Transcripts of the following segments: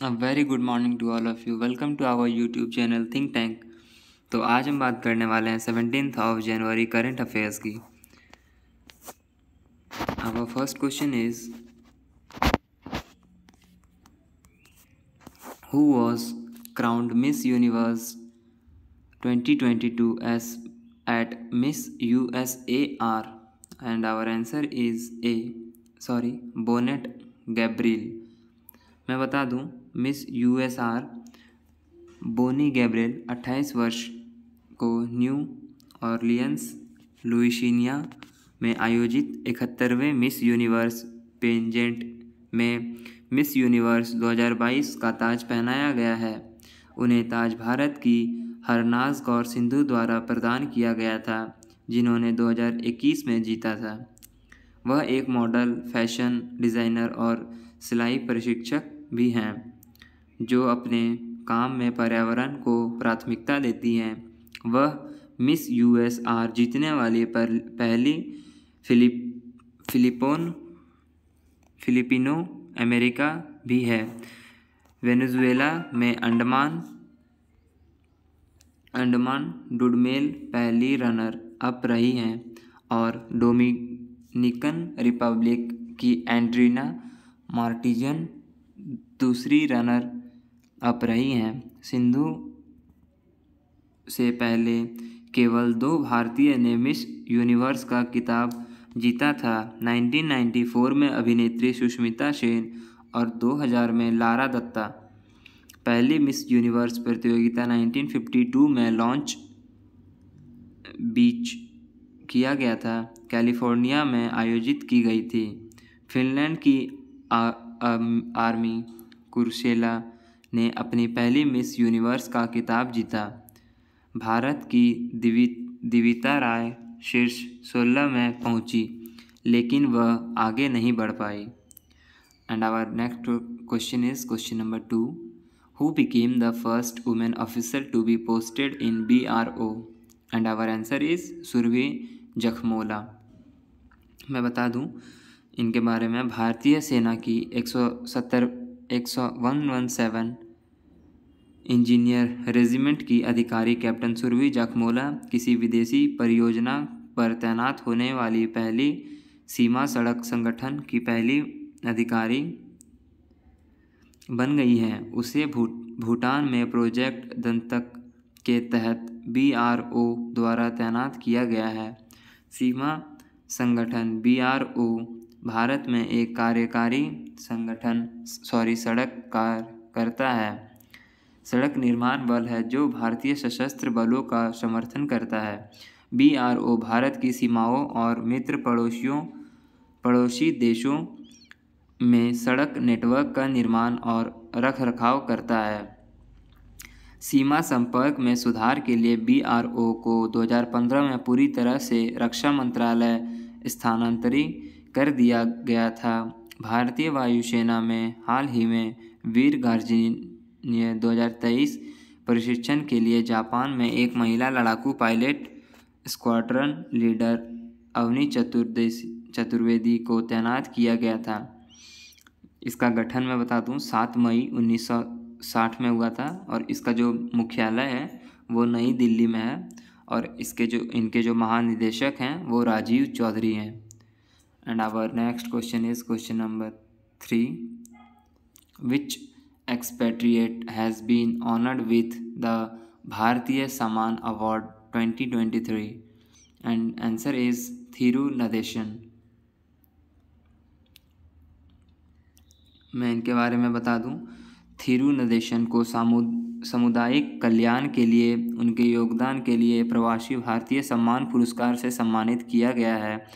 A very good morning to all of you. Welcome to our YouTube channel think tank. तो आज हम बात करने वाले हैं 17th of January current affairs की। Our first question is who was crowned Miss Universe 2022 as at Miss USAR and our answer is Bonney Gabriel. मैं बता दूं, मिस यूएसआर बोनी गैब्रियल 28 वर्ष को न्यू ऑरलियंस लुइसियाना में आयोजित 71वें मिस यूनिवर्स पेजेंट में miss Universe 2022 का ताज पहनाया गया है। उन्हें ताज भारत की हरनाज कौर सिंधु द्वारा प्रदान किया गया था, जिन्होंने 2021 में जीता था। वह एक मॉडल, फैशन डिज़ाइनर और सिलाई प्रशिक्षक भी हैं, जो अपने काम में पर्यावरण को प्राथमिकता देती हैं। वह मिस यूएसआर जीतने वाली पहली फिलिपिनो अमेरिका भी है। वेनेजुएला में अंडमान डुडमेल पहली रनर अप रही हैं और डोमिनिकन रिपब्लिक की एंड्रीना मार्टिजन दूसरी रनर अप रही हैं। सिंधु से पहले केवल 2 भारतीय ने मिस यूनिवर्स का खिताब जीता था। 1994 में अभिनेत्री सुष्मिता सेन और 2000 में लारा दत्ता। पहली मिस यूनिवर्स प्रतियोगिता 1952 में लॉन्च बीच किया गया था, कैलिफोर्निया में आयोजित की गई थी। फिनलैंड की आर्मी कुर्सेला ने अपनी पहली मिस यूनिवर्स का खिताब जीता। भारत की दिविता राय शीर्ष 16 में पहुंची, लेकिन वह आगे नहीं बढ़ पाई। And our next question is question number 2। Who became the first women officer to be posted in BRO? And our answer is Surabhi Jakhmola. मैं बता दूं इनके बारे में। भारतीय सेना की 117 इंजीनियर रेजिमेंट की अधिकारी कैप्टन सुरभि जखमोला किसी विदेशी परियोजना पर तैनात होने वाली पहली सीमा सड़क संगठन की पहली अधिकारी बन गई हैं। उसे भूटान में प्रोजेक्ट दंतक के तहत BRO द्वारा तैनात किया गया है। सीमा संगठन BRO भारत में एक कार्यकारी संगठन सड़क कार्य करता है। सड़क निर्माण बल है जो भारतीय सशस्त्र बलों का समर्थन करता है। BRO भारत की सीमाओं और मित्र पड़ोसी देशों में सड़क नेटवर्क का निर्माण और रखरखाव करता है। सीमा संपर्क में सुधार के लिए BRO को 2015 में पूरी तरह से रक्षा मंत्रालय स्थानांतरित कर दिया गया था। भारतीय वायुसेना में हाल ही में वीर गार्जियन 2023 प्रशिक्षण के लिए जापान में एक महिला लड़ाकू pilot squadron leader Avani Chaturvedi को तैनात किया गया था। इसका गठन मैं बता दूं 7 मई 1960 में हुआ था और इसका जो मुख्यालय है वो नई दिल्ली में है और इनके जो महानिदेशक हैं वो राजीव चौधरी हैं। And our next question is question number 3। Which expatriate has been honored with the Bharatiya Samman Award 2023? And answer is Thiru Nadeshan। मैं इनके बारे में बता दूं, थिरू नदेशन को सामुदायिक कल्याण के लिए उनके योगदान के लिए प्रवासी भारतीय सम्मान पुरस्कार से सम्मानित किया गया है।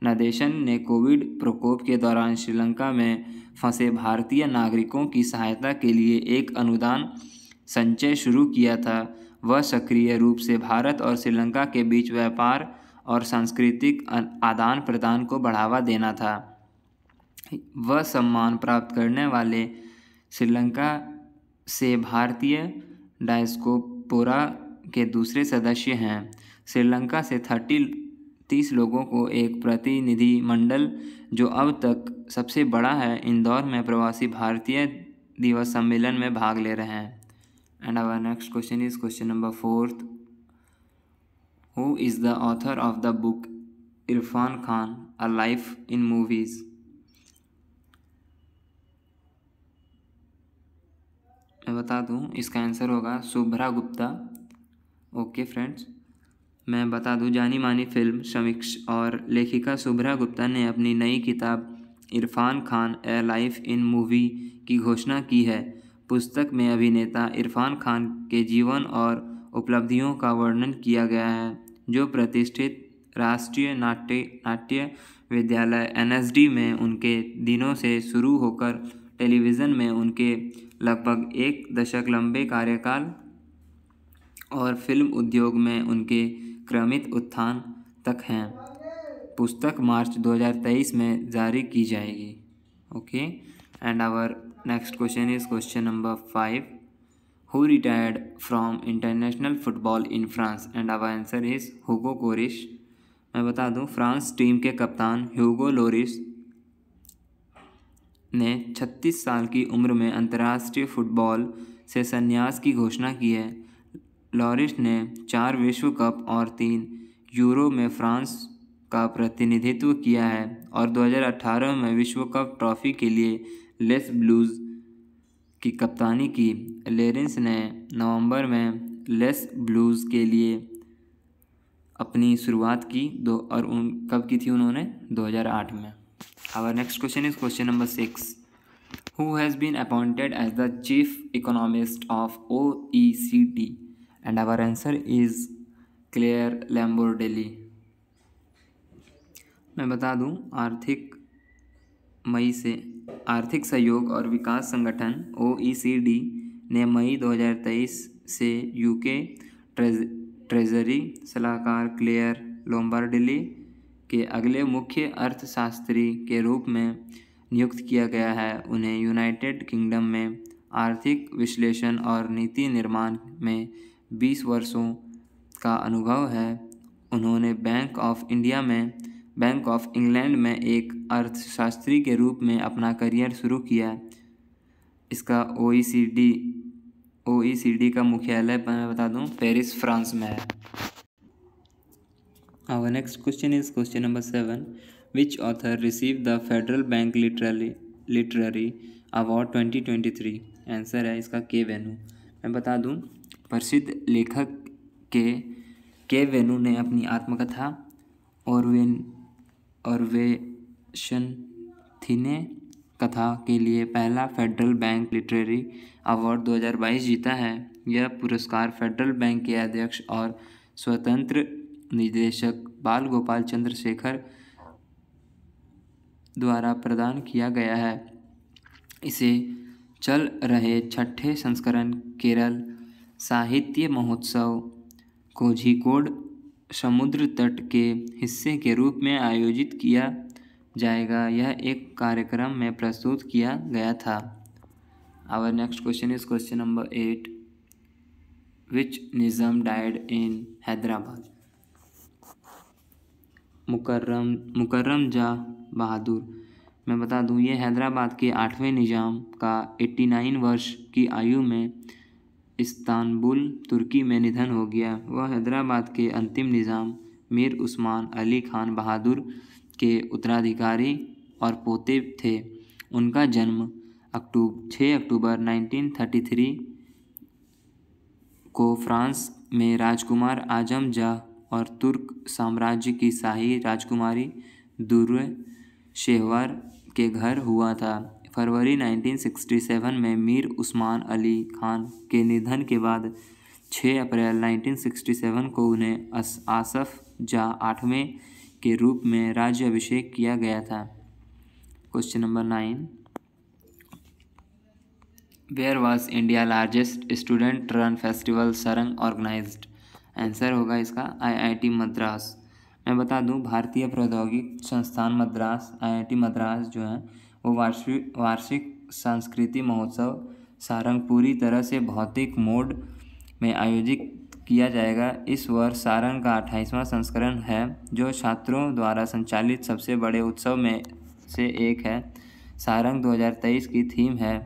नदेशन ने कोविड प्रकोप के दौरान श्रीलंका में फंसे भारतीय नागरिकों की सहायता के लिए एक अनुदान संचय शुरू किया था। वह सक्रिय रूप से भारत और श्रीलंका के बीच व्यापार और सांस्कृतिक आदान प्रदान को बढ़ावा देना था। वह सम्मान प्राप्त करने वाले श्रीलंका से भारतीय डायस्पोरा के दूसरे सदस्य हैं। श्रीलंका से 30 लोगों को एक प्रतिनिधि मंडल, जो अब तक सबसे बड़ा है, इंदौर में प्रवासी भारतीय दिवस सम्मेलन में भाग ले रहे हैं। And our next question is question number 4th। Who is the author of the book Irfan Khan a life in movies? मैं बता दूं, इसका आंसर होगा शुभ्रा गुप्ता। ओके फ्रेंड्स, मैं बता दूं, जानी मानी फिल्म समीक्षक और लेखिका शुभ्रा गुप्ता ने अपनी नई किताब इरफान खान ए लाइफ इन मूवी की घोषणा की है। पुस्तक में अभिनेता इरफान खान के जीवन और उपलब्धियों का वर्णन किया गया है, जो प्रतिष्ठित राष्ट्रीय नाट्य विद्यालय NSD में उनके दिनों से शुरू होकर टेलीविज़न में उनके लगभग 1 दशक लंबे कार्यकाल और फिल्म उद्योग में उनके क्रमित उत्थान तक हैं। पुस्तक मार्च 2023 में जारी की जाएगी। Okay, and our next question is question number 5। Who retired from international football in France? And our answer is Hugo Lloris. मैं बता दूं, फ्रांस टीम के कप्तान ह्यूगो लोरिस ने 36 साल की उम्र में अंतर्राष्ट्रीय फुटबॉल से संन्यास की घोषणा की है। लॉरिस ने 4 विश्व कप और 3 यूरो में फ्रांस का प्रतिनिधित्व किया है और 2018 में विश्व कप ट्रॉफी के लिए लेस ब्लूज़ की कप्तानी की। लेरिस ने नवंबर में लेस ब्लूज़ के लिए अपनी शुरुआत की और कब की थी उन्होंने? 2008 में। Our next question is question number 6। Who has been appointed as the chief economist of OECD? And our answer is Clare Lombardelli. मैं बता दूं, आर्थिक सहयोग और विकास संगठन OECD ने मई 2023 से UK ट्रेजरी सलाहकार क्लेयर लोम्बार्डेली के अगले मुख्य अर्थशास्त्री के रूप में नियुक्त किया गया है। उन्हें यूनाइटेड किंगडम में आर्थिक विश्लेषण और नीति निर्माण में 20 वर्षों का अनुभव है। उन्होंने बैंक ऑफ इंग्लैंड में एक अर्थशास्त्री के रूप में अपना करियर शुरू किया। इसका OECD का मुख्यालय मैं बता दूं, पेरिस फ्रांस में है। Our next question is question number 7. Which author received the Federal Bank Literary Award 2023? Answer है इसका के वेनु। मैं बता दूं, प्रसिद्ध लेखक के वेनु ने अपनी आत्मकथा ऑर्वेशनथिने कथा के लिए पहला फेडरल बैंक लिटरेरी अवार्ड 2022 जीता है। यह पुरस्कार फेडरल बैंक के अध्यक्ष और स्वतंत्र निदेशक बाल गोपाल चंद्रशेखर द्वारा प्रदान किया गया है। इसे चल रहे 6ठे संस्करण केरल साहित्य महोत्सव कोझिकोड समुद्र तट के हिस्से के रूप में आयोजित किया जाएगा। यह एक कार्यक्रम में प्रस्तुत किया गया था। Our next question is question number 8। Which Nizam died in Hyderabad? Mukarram Jah Bahadur. मैं बता दूं, ये हैदराबाद के 8वें निज़ाम का 89 वर्ष की आयु में इस्तांबुल तुर्की में निधन हो गया। वह हैदराबाद के अंतिम निज़ाम मीर उस्मान अली खान बहादुर के उत्तराधिकारी और पोते थे। उनका जन्म 6 अक्टूबर 1933 को फ्रांस में राजकुमार आजम जा और तुर्क साम्राज्य की शाही राजकुमारी दुर्र शेहवार के घर हुआ था। फरवरी 1967 में मीर उस्मान अली खान के निधन के बाद 6 अप्रैल 1967 को उन्हें आसफ जा 8वें के रूप में राज्याभिषेक किया गया था। Question number 9। Where was India largest student run festival Saarang organized? Answer होगा इसका IIT मद्रास। मैं बता दूं, भारतीय प्रौद्योगिकी संस्थान मद्रास IIT मद्रास जो है वो वार्षिक सांस्कृतिक महोत्सव सारंग पूरी तरह से भौतिक मोड में आयोजित किया जाएगा। इस वर्ष सारंग का 28वां संस्करण है, जो छात्रों द्वारा संचालित सबसे बड़े उत्सव में से एक है। सारंग 2023 की थीम है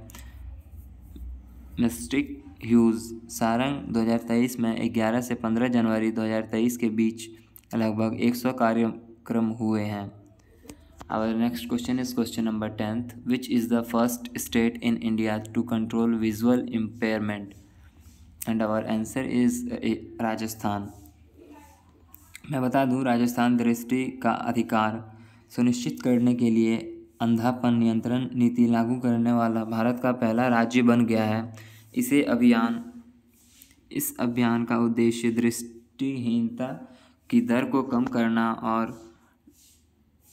मिस्टिक ह्यूज सारंग 2023 में 11 से 15 जनवरी 2023 के बीच लगभग 100 कार्यक्रम हुए हैं। Our next question is question number 10th. Which is the first state in India to control visual impairment? And our answer is Rajasthan. मैं बता दूं, राजस्थान दृष्टि का अधिकार सुनिश्चित करने के लिए अंधापन नियंत्रण नीति लागू करने वाला भारत का पहला राज्य बन गया है। इस अभियान का उद्देश्य दृष्टिहीनता की दर को कम करना और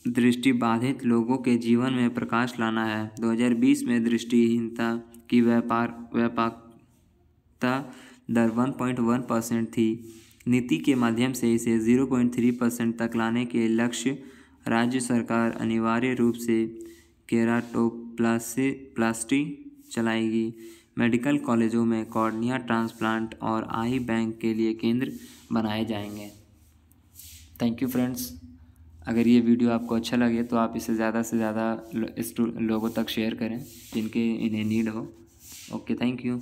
दृष्टिबाधित लोगों के जीवन में प्रकाश लाना है। 2020 में दृष्टिहीनता की व्यापकता दर 1.1% थी। नीति के माध्यम से इसे 0.3% तक लाने के लक्ष्य राज्य सरकार अनिवार्य रूप से केराटोप्लास्टी चलाएगी। मेडिकल कॉलेजों में कॉर्निया ट्रांसप्लांट और आई बैंक के लिए केंद्र बनाए जाएंगे। Thank you friends. अगर ये वीडियो आपको अच्छा लगे तो आप इसे ज़्यादा से ज़्यादा लोगों तक शेयर करें जिनके इन्हें नीड हो। Okay, thank you.